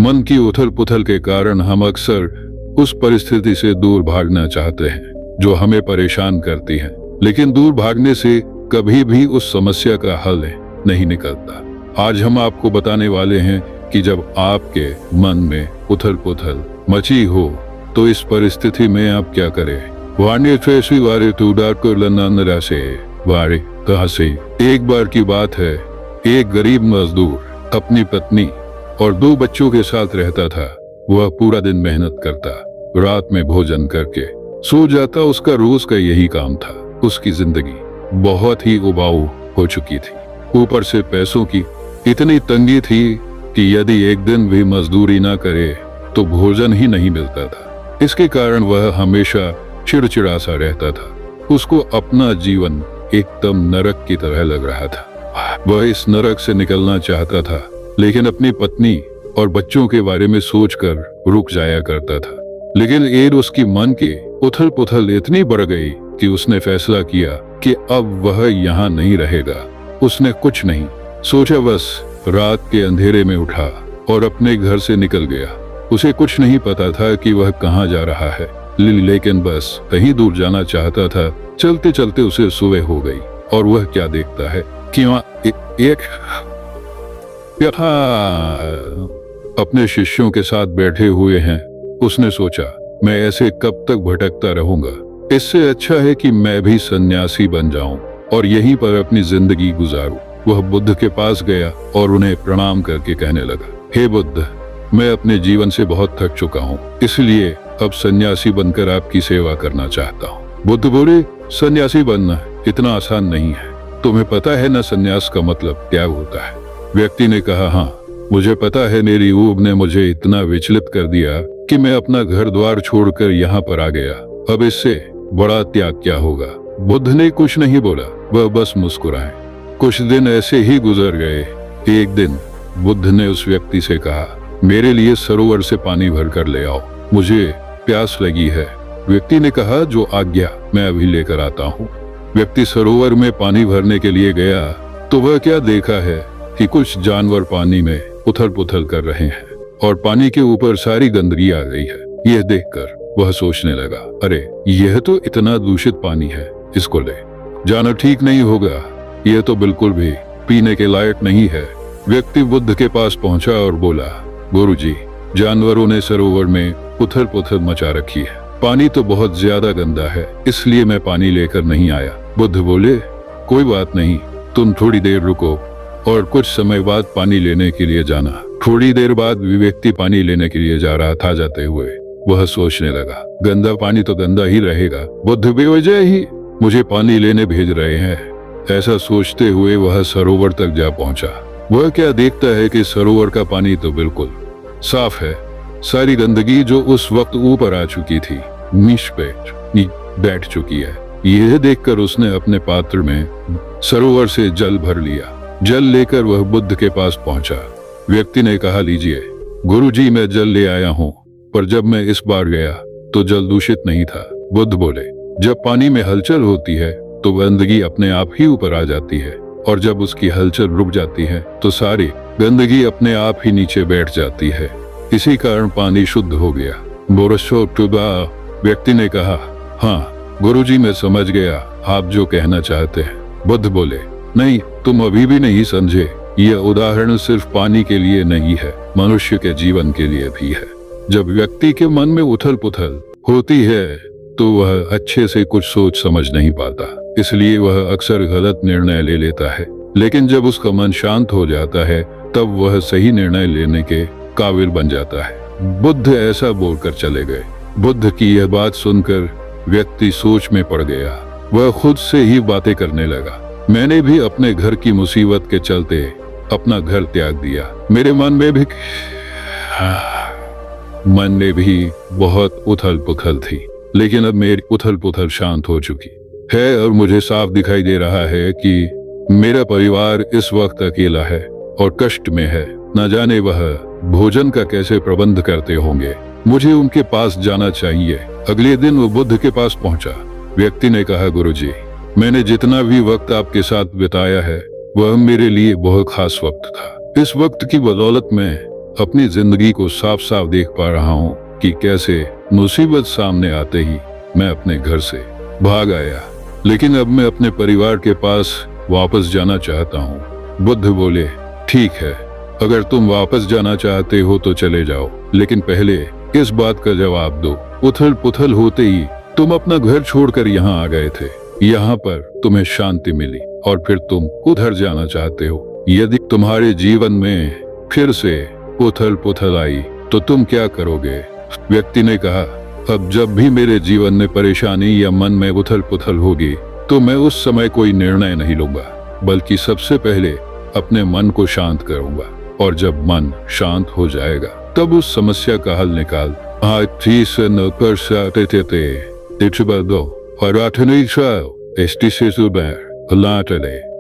मन की उथल पुथल के कारण हम अक्सर उस परिस्थिति से दूर भागना चाहते हैं जो हमें परेशान करती है, लेकिन दूर भागने से कभी भी उस समस्या का हल नहीं निकलता। आज हम आपको बताने वाले हैं कि जब आपके मन में उथल पुथल मची हो तो इस परिस्थिति में आप क्या करें। वाणी ट्रेसी वारे टूडा को लन्ना से वारे कहा से। एक बार की बात है, एक गरीब मजदूर अपनी पत्नी और 2 बच्चों के साथ रहता था। वह पूरा दिन मेहनत करता, रात में भोजन करके सो जाता। उसका रोज का यही काम था। उसकी जिंदगी बहुत ही उबाऊ हो चुकी थी। ऊपर से पैसों की इतनी तंगी थी कि यदि एक दिन भी मजदूरी ना करे तो भोजन ही नहीं मिलता था। इसके कारण वह हमेशा चिड़चिड़ा सा रहता था। उसको अपना जीवन एकदम नरक की तरह लग रहा था। वह इस नरक से निकलना चाहता था, लेकिन अपनी पत्नी और बच्चों के बारे में सोचकर रुक जाया करता था। लेकिन एक उसकी मन की उथल पुथल इतनी बढ़ गई कि उसने फैसला किया कि अब वह यहाँ नहीं रहेगा। उसने कुछ नहीं सोचा, बस रात के अंधेरे में उठा और अपने घर से निकल गया। उसे कुछ नहीं पता था कि वह कहाँ जा रहा है, लेकिन बस कहीं दूर जाना चाहता था। चलते चलते उसे सुबह हो गई और वह क्या देखता है कि वहाँ एक अपने शिष्यों के साथ बैठे हुए हैं। उसने सोचा, मैं ऐसे कब तक भटकता रहूंगा। इससे अच्छा है कि मैं भी सन्यासी बन जाऊं और यहीं पर अपनी जिंदगी गुजारूं। वह बुद्ध के पास गया और उन्हें प्रणाम करके कहने लगा, हे बुद्ध, मैं अपने जीवन से बहुत थक चुका हूँ, इसलिए अब सन्यासी बनकर आपकी सेवा करना चाहता हूँ। बुद्ध बोले, सन्यासी बनना इतना आसान नहीं है। तुम्हें पता है ना सन्यास का मतलब त्याग होता है। व्यक्ति ने कहा, हाँ मुझे पता है। मेरी ऊब ने मुझे इतना विचलित कर दिया कि मैं अपना घर द्वार छोड़कर यहाँ पर आ गया। अब इससे बड़ा त्याग क्या होगा। बुद्ध ने कुछ नहीं बोला, वह बस मुस्कुराए। कुछ दिन ऐसे ही गुजर गए। एक दिन बुद्ध ने उस व्यक्ति से कहा, मेरे लिए सरोवर से पानी भर कर ले आओ, मुझे प्यास लगी है। व्यक्ति ने कहा, जो आज्ञा, मैं अभी लेकर आता हूँ। व्यक्ति सरोवर में पानी भरने के लिए गया तो वह क्या देखा है कि कुछ जानवर पानी में उथल पुथल कर रहे हैं और पानी के ऊपर सारी गंदगी आ गई है। यह देखकर वह सोचने लगा, अरे यह तो इतना दूषित पानी है, इसको ले जाना ठीक नहीं होगा। यह तो बिल्कुल भी पीने के लायक नहीं है। व्यक्ति बुद्ध के पास पहुंचा और बोला, गुरुजी, जानवरों ने सरोवर में उथल पुथल मचा रखी है। पानी तो बहुत ज्यादा गंदा है, इसलिए मैं पानी लेकर नहीं आया। बुद्ध बोले, कोई बात नहीं, तुम थोड़ी देर रुको और कुछ समय बाद पानी लेने के लिए जाना। थोड़ी देर बाद व्यक्ति पानी लेने के लिए जा रहा था। जाते हुए वह सोचने लगा, गंदा पानी तो गंदा ही रहेगा, बुद्ध बेवजह ही मुझे पानी लेने भेज रहे हैं। ऐसा सोचते हुए वह सरोवर तक जा पहुंचा। वह क्या देखता है कि सरोवर का पानी तो बिल्कुल साफ है। सारी गंदगी जो उस वक्त ऊपर आ चुकी थी बैठ चुकी है। यह देखकर उसने अपने पात्र में सरोवर से जल भर लिया। जल लेकर वह बुद्ध के पास पहुंचा। व्यक्ति ने कहा, लीजिए गुरुजी, मैं जल ले आया हूँ, पर जब मैं इस बार गया तो जल दूषित नहीं था। बुद्ध बोले, जब पानी में हलचल होती है तो गंदगी अपने आप ही ऊपर आ जाती है, और जब उसकी हलचल रुक जाती है तो सारी गंदगी अपने आप ही नीचे बैठ जाती है। इसी कारण पानी शुद्ध हो गया। व्यक्ति ने कहा, हाँ गुरुजी, मैं समझ गया आप जो कहना चाहते हैं। बुद्ध बोले, नहीं, तुम अभी भी नहीं समझे। यह उदाहरण सिर्फ पानी के लिए नहीं है, मनुष्य के जीवन के लिए भी है। जब व्यक्ति के मन में उथल पुथल होती है तो वह अच्छे से कुछ सोच समझ नहीं पाता, इसलिए वह अक्सर गलत निर्णय ले लेता है। लेकिन जब उसका मन शांत हो जाता है तब वह सही निर्णय लेने के काबिल बन जाता है। बुद्ध ऐसा बोलकर चले गए। बुद्ध की यह बात सुनकर व्यक्ति सोच में पड़ गया। वह खुद से ही बातें करने लगा, मैंने भी अपने घर की मुसीबत के चलते अपना घर त्याग दिया। मेरे मन में भी बहुत उथल पुथल थी, लेकिन अब मेरी उथल पुथल शांत हो चुकी है और मुझे साफ दिखाई दे रहा है कि मेरा परिवार इस वक्त अकेला है और कष्ट में है। न जाने वह भोजन का कैसे प्रबंध करते होंगे। मुझे उनके पास जाना चाहिए। अगले दिन वो बुद्ध के पास पहुंचा। व्यक्ति ने कहा, गुरुजी, मैंने जितना भी वक्त आपके साथ बिताया है वह मेरे लिए बहुत खास वक्त था। इस वक्त की बदौलत मैं अपनी जिंदगी को साफ साफ देख पा रहा हूँ कि कैसे मुसीबत सामने आते ही मैं अपने घर से भाग आया, लेकिन अब मैं अपने परिवार के पास वापस जाना चाहता हूँ। बुद्ध बोले, ठीक है, अगर तुम वापस जाना चाहते हो तो चले जाओ, लेकिन पहले इस बात का जवाब दो, उथल पुथल होते ही तुम अपना घर छोड़कर यहाँ आ गए थे, यहाँ पर तुम्हें शांति मिली और फिर तुम उधर जाना चाहते हो। यदि तुम्हारे जीवन में फिर से उथल पुथल आई तो तुम क्या करोगे? व्यक्ति ने कहा, अब जब भी मेरे जीवन में परेशानी या मन में उथल पुथल होगी तो मैं उस समय कोई निर्णय नहीं लूंगा, बल्कि सबसे पहले अपने मन को शांत करूंगा, और जब मन शांत हो जाएगा तब उस समस्या का हल निकाल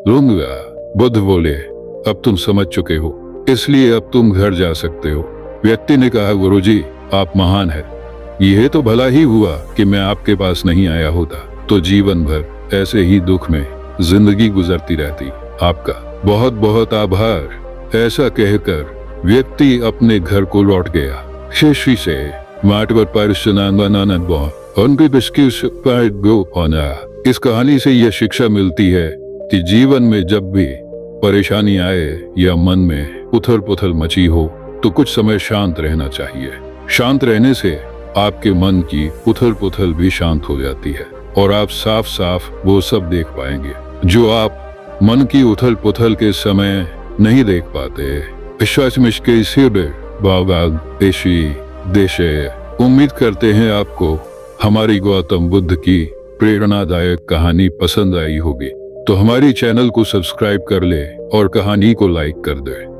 लूंगा। बुद्ध बोले, अब तुम समझ चुके हो, इसलिए अब तुम घर जा सकते हो। व्यक्ति ने कहा, गुरुजी आप महान है, यह तो भला ही हुआ कि मैं आपके पास नहीं आया होता तो जीवन भर ऐसे ही दुख में जिंदगी गुजरती रहती। आपका बहुत बहुत आभार। ऐसा कहकर व्यक्ति अपने घर को लौट गया। शिष्य से इस कहानी से यह शिक्षा मिलती है कि जीवन में जब भी परेशानी आए या मन में उथल पुथल मची हो तो कुछ समय शांत रहना चाहिए। शांत रहने से आपके मन की उथल पुथल भी शांत हो जाती है और आप साफ साफ वो सब देख पाएंगे जो आप मन की उथल पुथल के समय नहीं देख पाते। उम्मीद करते हैं आपको हमारी गौतम बुद्ध की प्रेरणादायक कहानी पसंद आई होगी, तो हमारी चैनल को सब्सक्राइब कर ले और कहानी को लाइक कर दे।